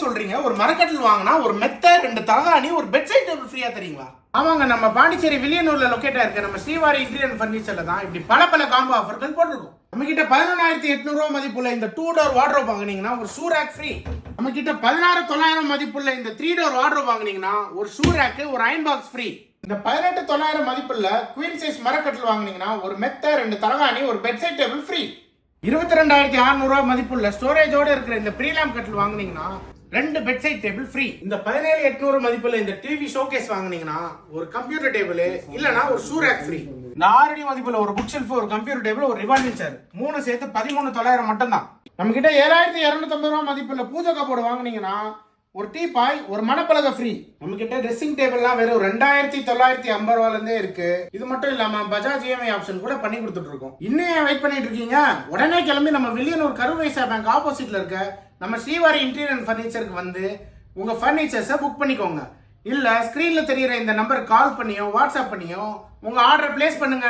சொல்றீங்க? ஒரு மரக்கட்டில் வாங்கினா ஒரு மெத்த, 2 தலகாணி, ஒரு பெட் சைட் டேபிள் ஃப்ரீயா தரீங்களா? ஆமாங்க, நம்ம பாண்டிச்சேரி வில்லியனூர்ல லொகேட்டா இருக்க நம்ம ஸ்ரீவாரி இன்டீரியர் ஃபர்னிச்சர்ல தான் இப்படி பல காம்போ ஆஃபர்கள் போட்டிருக்கோம். நம்ம கிட்ட 11,800 மதிப்புள்ள இந்த 2 டோர் வார்ட்ரோப் வாங்குனீங்கன்னா ஒரு ஷூ ரேக் ஃப்ரீ. நம்ம கிட்ட 16,900 மதிப்புள்ள இந்த 3 டோர் வார்ட்ரோப் வாங்குனீங்கன்னா ஒரு ஷூ ரேக், ஒரு அயன் பாக்ஸ் ஃப்ரீ. இந்த 18,900 மதிப்புள்ள குவீன் சைஸ் மரக்கட்டில் வாங்குனீங்கன்னா ஒரு மெத்த, 2 தலகாணி, ஒரு பெட் சைட் டேபிள் ஃப்ரீ. 22,600 மதிப்புள்ள ஸ்டோரேஜோட இருக்கிற இந்த பிரீலாம் கட்டில் வாங்குனீங்கன்னா 2 பெட் சைட் டேபிள் ஃப்ரீ. இந்த 17,800 மதிப்புள்ள இந்த டிவி ஷோகேஸ் வாங்குனீங்கன்னா ஒரு கம்ப்யூட்டர் டேபிள் இல்லனா ஒரு ஷூ ரேக் ஃப்ரீ. இந்த 6 மதிப்புள்ள ஒரு புக் ஷெல்ஃப், ஒரு கம்ப்யூட்டர் டேபிள், ஒரு ரிவால்விங் சேர், 3 சேர்த்து 13,900 மட்டும் தான். நம்ம கிட்ட 7,250 மதிப்புள்ள பூஜை கபோர்டு வாங்குனீங்கன்னா ஒரு டீபாய், ஒரு மணப்பலகை ஃப்ரீ. நம்ம கிட்ட ட்ரெஸ்ஸிங் டேபிள்லாம் வெறும் 2,950 ரூபாயிலிருந்தே இருக்கு. இது மட்டும் இல்லாம பஜாஜ் இஎம்ஐ ஆப்ஷன் கூட பண்ணி கொடுத்துட்டு இருக்கோம். இன்னும் வெயிட் பண்ணிட்டு இருக்கீங்க? உடனே கிளம்பி நம்ம வில்லியனூர் கரூர் வைஸ்யா பேங்க் ஆப்போசிட்ல இருக்க நம்ம ஸ்ரீவாரி இன்டீரியர் ஃபர்னிச்சருக்கு வந்து உங்க ஃபர்னிச்சர்ஸை புக் பண்ணிக்கோங்க. இல்ல ஸ்கிரீன்ல தெரியுற இந்த நம்பருக்கு கால் பண்ணியோ வாட்ஸ்அப் பண்ணியோ உங்க ஆர்டரை பிளேஸ் பண்ணுங்க.